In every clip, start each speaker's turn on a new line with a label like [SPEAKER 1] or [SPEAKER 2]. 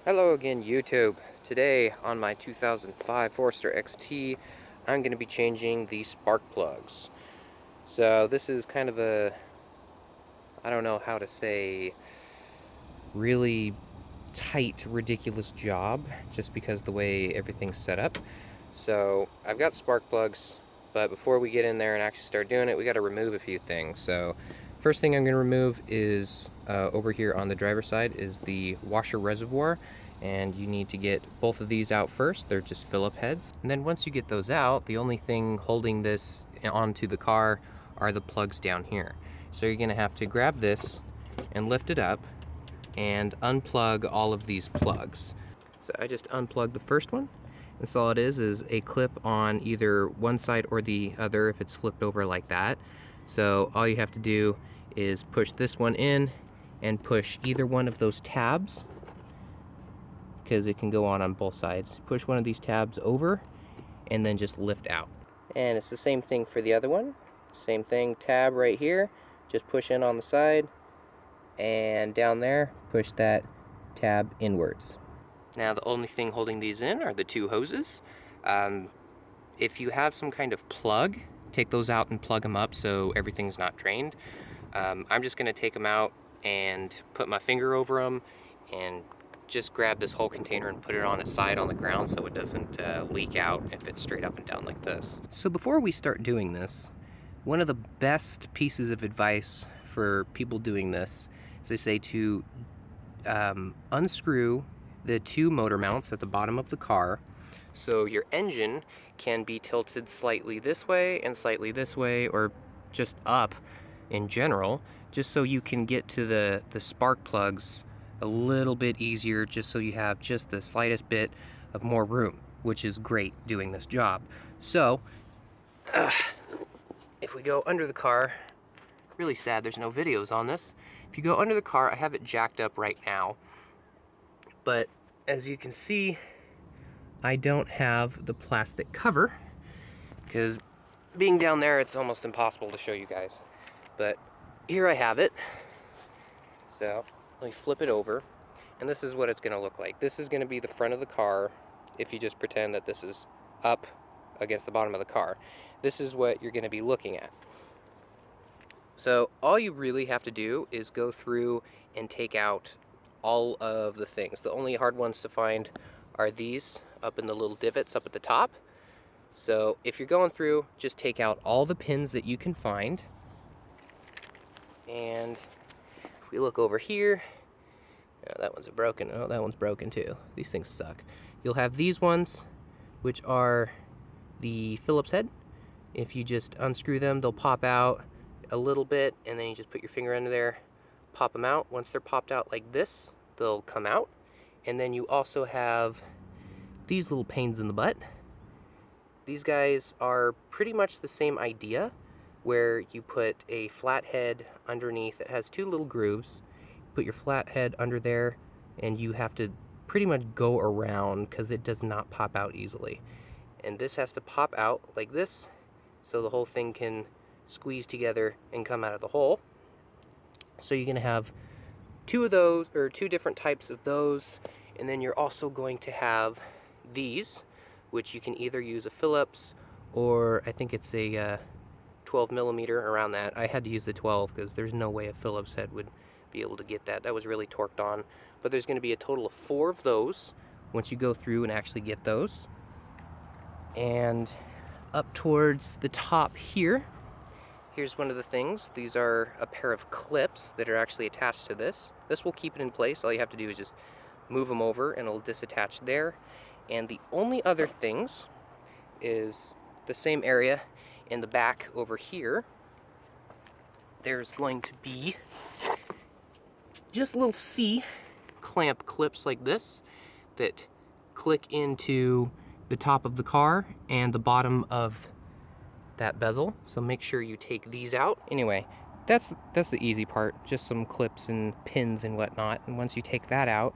[SPEAKER 1] Hello again, YouTube. Today on my 2005 Forester XT, I'm going to be changing the spark plugs. So this is kind of a, I don't know how to say, really tight, ridiculous job, just because the way everything's set up. So I've got spark plugs, but before we get in there and actually start doing it, we got to remove a few things. So first thing I'm going to remove is over here on the driver's side is the washer reservoir, and you need to get both of these out first. They're just Phillip heads, and then once you get those out, the only thing holding this onto the car are the plugs down here. So you're going to have to grab this and lift it up and unplug all of these plugs. So I just unplugged the first one. That's all it is a clip on either one side or the other if it's flipped over like that. So all you have to do is push this one in and push either one of those tabs, because it can go on both sides. Push one of these tabs over and then just lift out. And it's the same thing for the other one. Same thing, tab right here, just push in on the side, and down there, push that tab inwards. Now the only thing holding these in are the two hoses. If you have some kind of plug, take those out and plug them up so everything's not drained. I'm just gonna take them out and put my finger over them and just grab this whole container and put it on its side on the ground so it doesn't leak out if it's straight up and down like this. So before we start doing this, one of the best pieces of advice for people doing this is they say to unscrew the two motor mounts at the bottom of the car so your engine can be tilted slightly this way and slightly this way, or just up in general, just so you can get to the spark plugs a little bit easier, just so you have just the slightest bit of more room, which is great doing this job. So if we go under the car, really sad there's no videos on this. If you go under the car, I have it jacked up right now, but as you can see, I don't have the plastic cover, because being down there, it's almost impossible to show you guys. But here I have it. So let me flip it over, and this is what it's going to look like. This is going to be the front of the car if you just pretend that this is up against the bottom of the car. This is what you're going to be looking at. So all you really have to do is go through and take out all of the things. The only hard ones to find are these up in the little divots up at the top. So if you're going through, just take out all the pins that you can find. And if we look over here, oh, that one's broken. Oh, that one's broken too. These things suck. You'll have these ones, which are the Phillips head. If you just unscrew them, they'll pop out a little bit, and then you just put your finger under there, pop them out. Once they're popped out like this, they'll come out. And then you also have these little pains in the butt. These guys are pretty much the same idea, where you put a flat head underneath. It has two little grooves. Put your flat head under there, and you have to pretty much go around because it does not pop out easily. And this has to pop out like this, so the whole thing can squeeze together and come out of the hole. So you're going to have two of those, or two different types of those, and then you're also going to have these, which you can either use a Phillips, or I think it's a 12 millimeter, around that. I had to use the 12 because there's no way a Phillips head would be able to get that. That was really torqued on. But there's going to be a total of 4 of those once you go through and actually get those. And up towards the top here, here's one of the things. These are a pair of clips that are actually attached to this. This will keep it in place. All you have to do is just move them over and it'll disattach there. And the only other things is the same area in the back over here. There's going to be just little C-clamp clips like this that click into the top of the car and the bottom of that bezel. So make sure you take these out. Anyway, that's the easy part, just some clips and pins and whatnot. And once you take that out,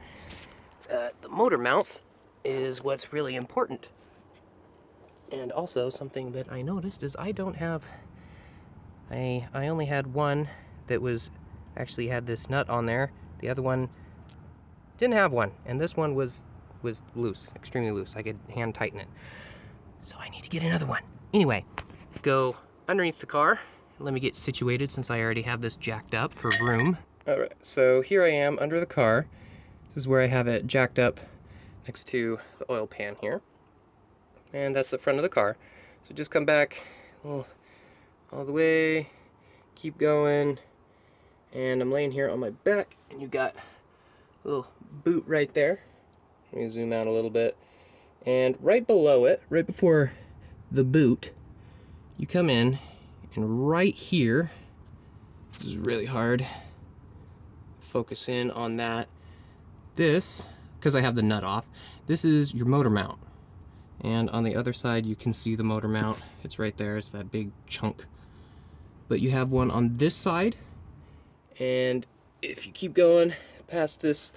[SPEAKER 1] the motor mounts is what's really important. And also something that I noticed is I don't have, I only had one that was actually had this nut on there. The other one didn't have one, and this one was loose, extremely loose. I could hand tighten it. So I need to get another one. Anyway, go underneath the car. Let me get situated since I already have this jacked up for room. All right, so here I am under the car. This is where I have it jacked up next to the oil pan here. And that's the front of the car. So just come back all the way, keep going, and I'm laying here on my back, and you got a little boot right there. Let me zoom out a little bit. And right below it, right before the boot, you come in, and right here, this is really hard, focus in on that. This, because I have the nut off, this is your motor mount. And on the other side, you can see the motor mount. It's right there, it's that big chunk. But you have one on this side, and if you keep going past this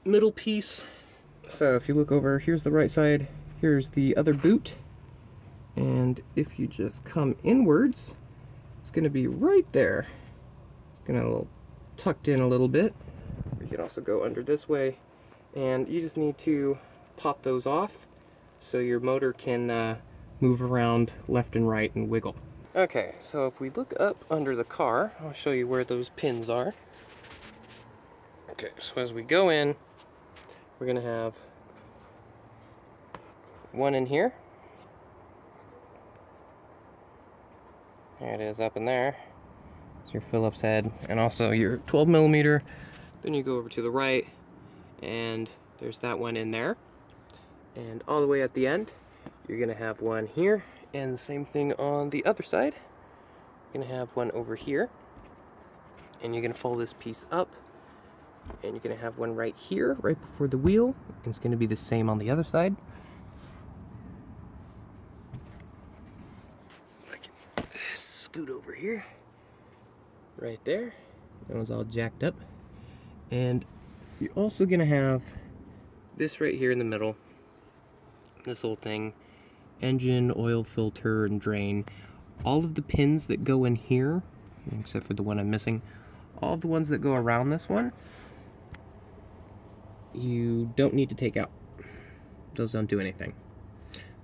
[SPEAKER 1] middle piece, so if you look over, here's the right side, here's the other boot, and if you just come inwards, it's going to be right there. It's going to tucked in a little bit. You can also go under this way, and you just need to pop those off so your motor can move around left and right and wiggle. Okay, so if we look up under the car, I'll show you where those pins are. Okay, so as we go in, we're going to have one in here. There it is up in there. It's your Phillips head, and also your 12mm. Then you go over to the right, and there's that one in there. And all the way at the end, you're going to have one here, and the same thing on the other side. You're going to have one over here, and you're going to fold this piece up, and you're going to have one right here, right before the wheel, and it's going to be the same on the other side. I can scoot over here, right there. That one's all jacked up. And you're also going to have this right here in the middle. This whole thing, engine, oil filter, and drain. All of the pins that go in here, except for the one I'm missing, all of the ones that go around this one, you don't need to take out. Those don't do anything.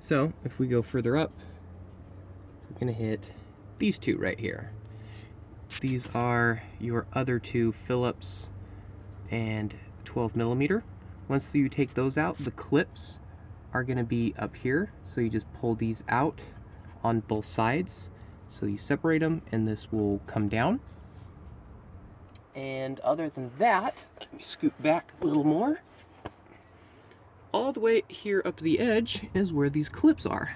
[SPEAKER 1] So if we go further up, we're going to hit these two right here. These are your other two Phillips and 12mm. Once you take those out, the clips are going to be up here, so you just pull these out on both sides. So you separate them, and this will come down. And other than that, let me scoot back a little more. All the way here up the edge is where these clips are.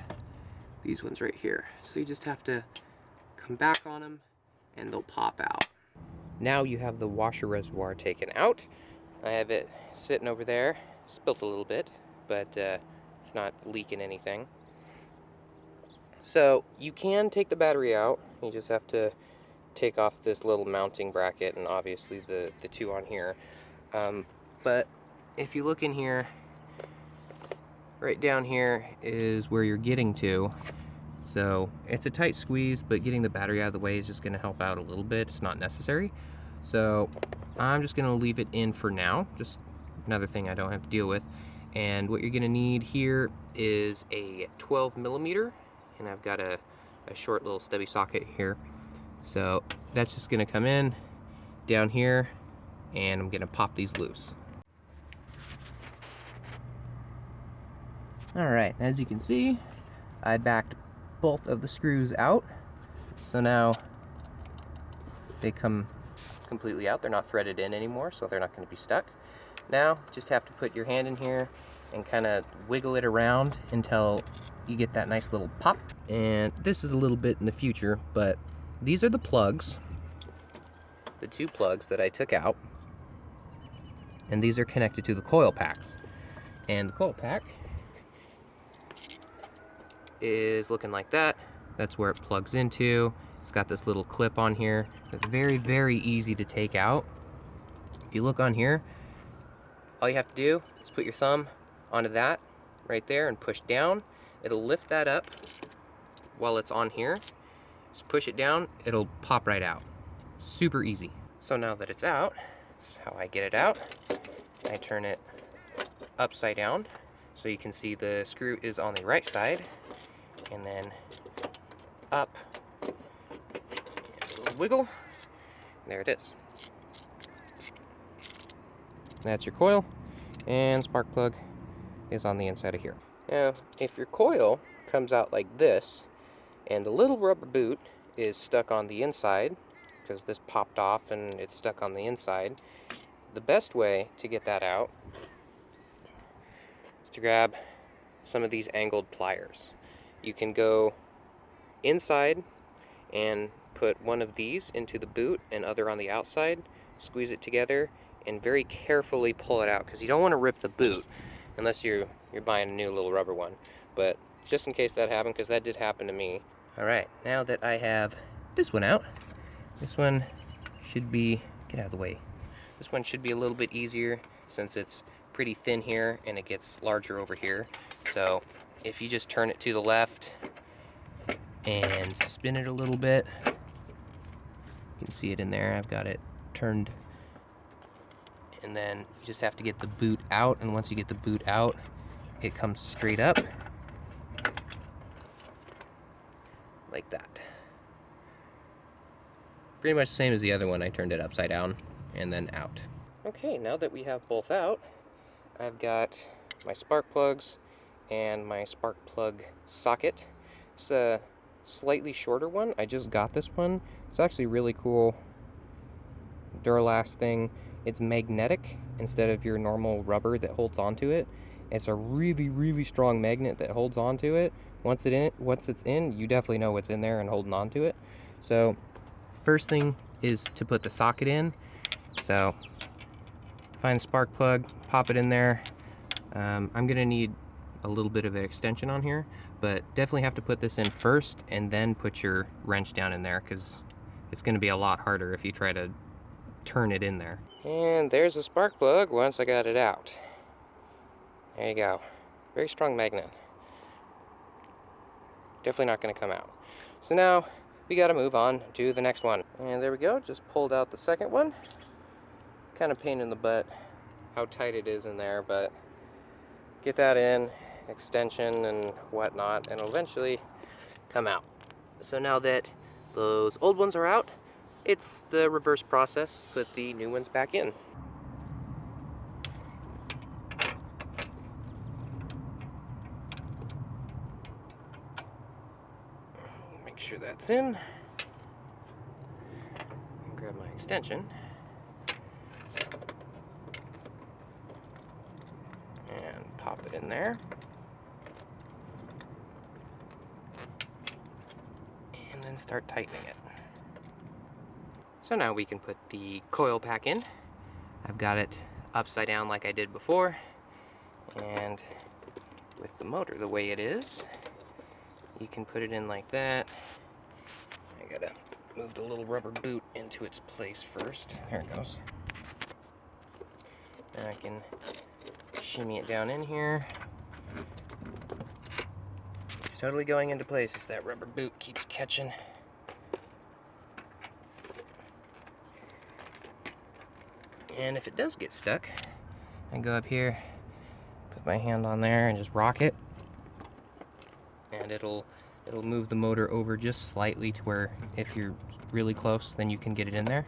[SPEAKER 1] These ones right here. So you just have to come back on them, and they'll pop out. Now you have the washer reservoir taken out. I have it sitting over there, spilt a little bit, but it's not leaking anything. So you can take the battery out. You just have to take off this little mounting bracket and obviously the two on here. But if you look in here, right down here is where you're getting to. So it's a tight squeeze, but getting the battery out of the way is just going to help out a little bit. It's not necessary. So I'm just going to leave it in for now. Just another thing I don't have to deal with. And what you're going to need here is a 12mm, and I've got a short little stubby socket here. So that's just going to come in down here, and I'm going to pop these loose. Alright, as you can see, I backed both of the screws out, so now they come completely out. They're not threaded in anymore, so they're not going to be stuck. Now, just have to put your hand in here and kind of wiggle it around until you get that nice little pop. And this is a little bit in the future, but these are the plugs, the two plugs that I took out, and these are connected to the coil packs. And the coil pack is looking like that. That's where it plugs into. It's got this little clip on here. It's very, very easy to take out. If you look on here, all you have to do is put your thumb onto that right there and push down. It'll lift that up while it's on here. Just push it down, it'll pop right out. Super easy. So now that it's out, this is how I get it out. I turn it upside down so you can see the screw is on the right side, and then up, a little wiggle, there it is. That's your coil, and spark plug is on the inside of here. Now, if your coil comes out like this, and the little rubber boot is stuck on the inside, because this popped off and it's stuck on the inside, the best way to get that out is to grab some of these angled pliers. You can go inside and put one of these into the boot and other on the outside, squeeze it together, and very carefully pull it out, because you don't want to rip the boot unless you're buying a new little rubber one. But just in case that happened, because that did happen to me. Alright, now that I have this one out, this one should be, get out of the way. This one should be a little bit easier since it's pretty thin here and it gets larger over here. So if you just turn it to the left and spin it a little bit, you can see it in there. I've got it turned. And then you just have to get the boot out, and once you get the boot out, it comes straight up like that. Pretty much the same as the other one. I turned it upside down and then out. Okay, now that we have both out, I've got my spark plugs and my spark plug socket. It's a slightly shorter one. I just got this one. It's actually really cool Duralast thing. It's magnetic instead of your normal rubber that holds onto it. It's a really, really strong magnet that holds onto it. Once it's in, you definitely know what's in there and holding onto it. So first thing is to put the socket in. So find a spark plug, pop it in there. I'm gonna need a little bit of an extension on here, but definitely have to put this in first and then put your wrench down in there, because it's gonna be a lot harder if you try to turn it in there. And there's the spark plug once I got it out. There you go. Very strong magnet. Definitely not going to come out. So now we got to move on to the next one. And there we go. Just pulled out the second one. Kind of pain in the butt how tight it is in there, but get that in, extension and whatnot, and it'll eventually come out. So now that those old ones are out, it's the reverse process. Put the new ones back in. Make sure that's in. Grab my extension. And pop it in there. And then start tightening it. So now we can put the coil back in. I've got it upside down like I did before. And with the motor the way it is, you can put it in like that. I gotta move the little rubber boot into its place first. There it goes. And I can shimmy it down in here. It's totally going into place as that rubber boot keeps catching. And if it does get stuck, I go up here, put my hand on there and just rock it. And it'll move the motor over just slightly to where if you're really close, then you can get it in there.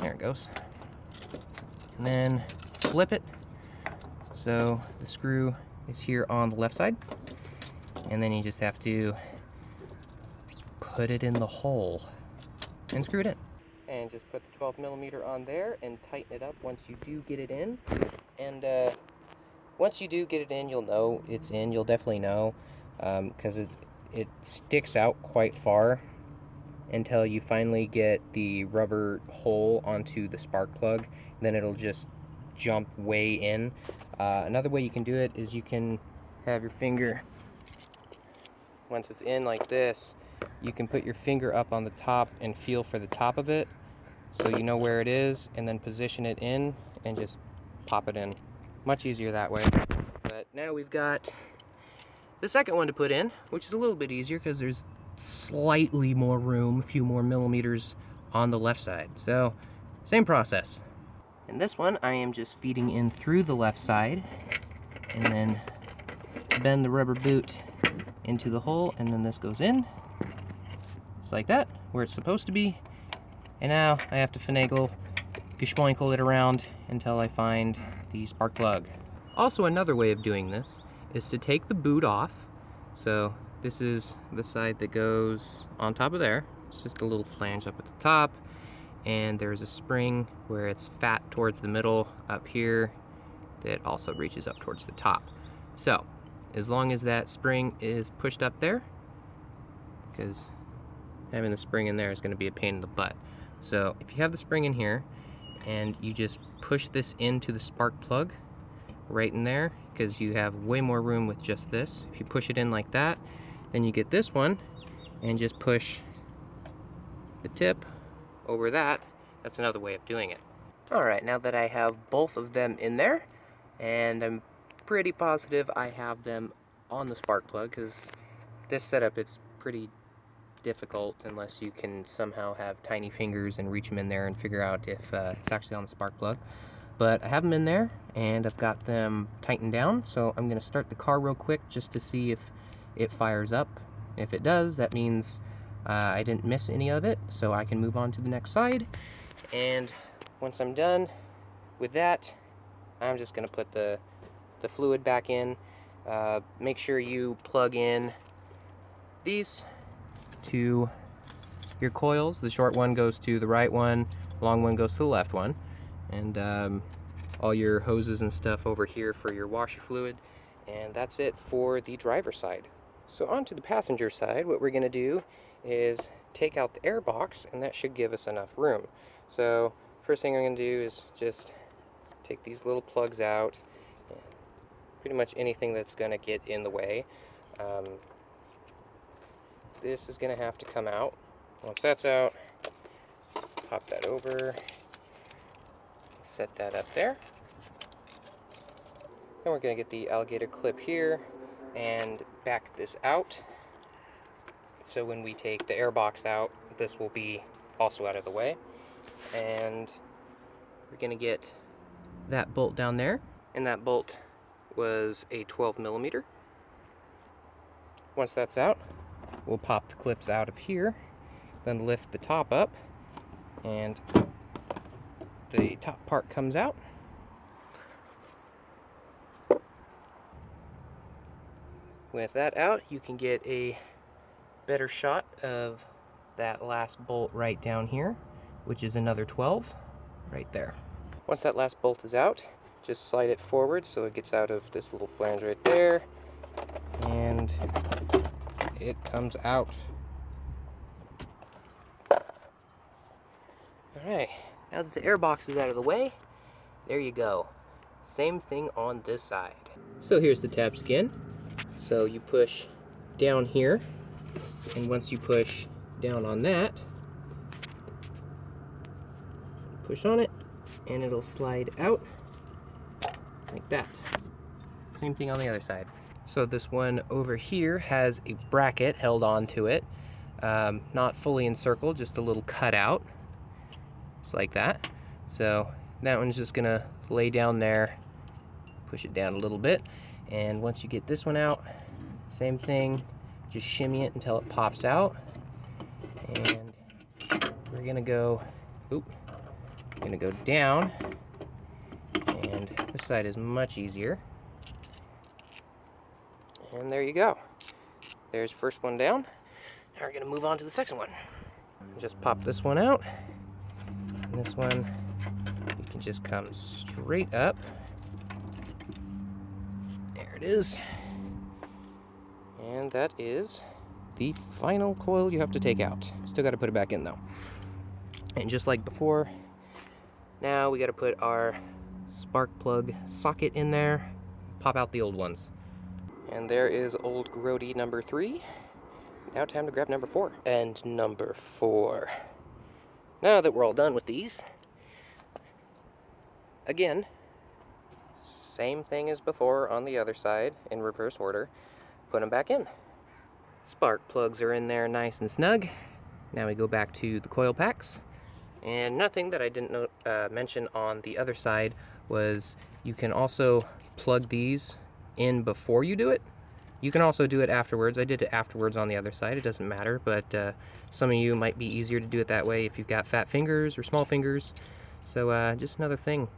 [SPEAKER 1] There it goes. And then flip it. So the screw is here on the left side. And then you just have to put it in the hole and screw it in. And just put the 12mm on there and tighten it up once you do get it in. And once you do get it in, you'll know it's in. You'll definitely know, because it sticks out quite far until you finally get the rubber hole onto the spark plug. Then it'll just jump way in. Another way you can do it is you can have your finger, once it's in like this, you can put your finger up on the top and feel for the top of it, so you know where it is, and then position it in and just pop it in. Much easier that way. But now we've got the second one to put in, which is a little bit easier because there's slightly more room, a few more millimeters on the left side. So, same process. In this one, I am just feeding in through the left side, and then bend the rubber boot into the hole, and then this goes in, just like that, where it's supposed to be. And now I have to finagle, geschmoinkle it around until I find the spark plug. Also, another way of doing this is to take the boot off. So this is the side that goes on top of there. It's just a little flange up at the top, and there's a spring where it's fat towards the middle up here that also reaches up towards the top. So as long as that spring is pushed up there, because having the spring in there is going to be a pain in the butt. So if you have the spring in here and you just push this into the spark plug right in there, because you have way more room with just this. If you push it in like that, then you get this one and just push the tip over that. That's another way of doing it. Alright, now that I have both of them in there, and I'm pretty positive I have them on the spark plug, because this setup, it's pretty difficult unless you can somehow have tiny fingers and reach them in there and figure out if it's actually on the spark plug. But I have them in there and I've got them tightened down, so I'm going to start the car real quick just to see if it fires up. If it does, that means I didn't miss any of it, so I can move on to the next side. And once I'm done with that, I'm just going to put the fluid back in. Make sure you plug in these to your coils. The short one goes to the right one, long one goes to the left one. And all your hoses and stuff over here for your washer fluid. And that's it for the driver's side. So on to the passenger side, what we're going to do is take out the air box, and that should give us enough room. So first thing I'm going to do is just take these little plugs out, pretty much anything that's going to get in the way. This is going to have to come out. Once that's out, pop that over, set that up there. Then we're going to get the alligator clip here and back this out. So when we take the air box out, this will be also out of the way. And we're going to get that bolt down there. And that bolt was a 12 millimeter. Once that's out, we'll pop the clips out of here, then lift the top up, and the top part comes out. With that out, you can get a better shot of that last bolt right down here, which is another 12 right there. Once that last bolt is out, just slide it forward so it gets out of this little flange right there, and it comes out. Alright, now that the air box is out of the way, there you go. Same thing on this side. So here's the tabs again. So you push down here, and once you push down on that, push on it, and it'll slide out like that. Same thing on the other side. So this one over here has a bracket held onto it, not fully encircled, just a little cutout, just like that. So that one's just gonna lay down there, push it down a little bit, and once you get this one out, same thing, just shimmy it until it pops out. And we're gonna go, down, and this side is much easier. And there you go. There's the first one down. Now we're gonna move on to the second one. Just pop this one out. And this one, you can just come straight up. There it is. And that is the final coil you have to take out. Still got to put it back in though. And just like before, now we got to put our spark plug socket in there, pop out the old ones. And there is old grody number 3. Now time to grab number 4. And number 4. Now that we're all done with these, again, Same thing as before on the other side in reverse order. Put them back in. Spark plugs are in there nice and snug. Now we go back to the coil packs. And nothing that I didn't mention on the other side was you can also plug these in before you do it. You can also do it afterwards. I did it afterwards on the other side. It doesn't matter, but some of you might be easier to do it that way if you've got fat fingers or small fingers. So just another thing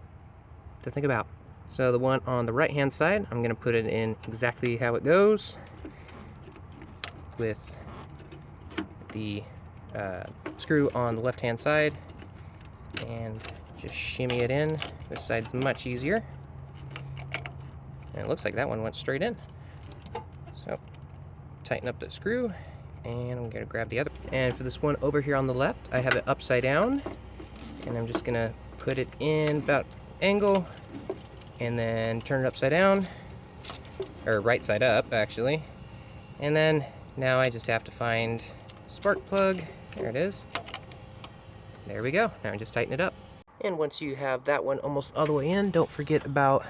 [SPEAKER 1] to think about. So the one on the right hand side, I'm going to put it in exactly how it goes with the screw on the left hand side, and just shimmy it in. This side's much easier, and it looks like that one went straight in. So tighten up the screw, and I'm going to grab the other. And for this one over here on the left, I have it upside down, and I'm just going to put it in about angle and then turn it upside down, or right side up actually. And then now I just have to find spark plug. There it is. There we go. Now I just tighten it up. And once you have that one almost all the way in, don't forget about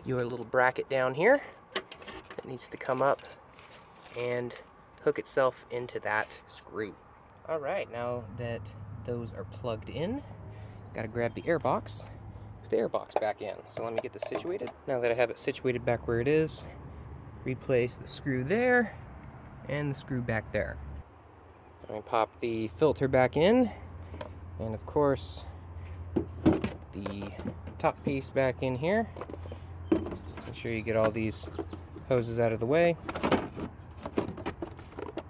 [SPEAKER 1] your little bracket down here. It needs to come up and hook itself into that screw. All right, now that those are plugged in, gotta grab the air box, put the air box back in. So let me get this situated. Now that I have it situated back where it is, replace the screw there and the screw back there. Let me pop the filter back in, and of course the top piece back in here. Make sure you get all these hoses out of the way.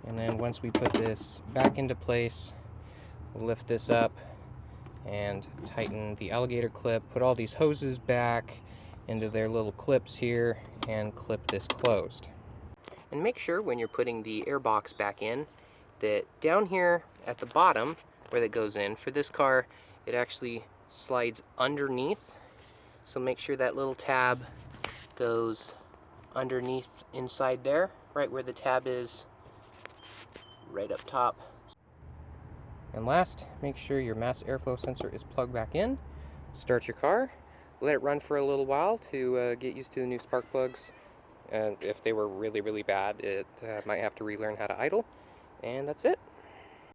[SPEAKER 1] And then once we put this back into place, we'll lift this up and tighten the alligator clip, put all these hoses back into their little clips here, and clip this closed. And make sure when you're putting the air box back in that down here at the bottom where that goes in, for this car it actually slides underneath, so make sure that little tab goes underneath inside there, right where the tab is, right up top. And last, make sure your mass airflow sensor is plugged back in. Start your car, let it run for a little while to get used to the new spark plugs, and if they were really bad, it might have to relearn how to idle, and that's it.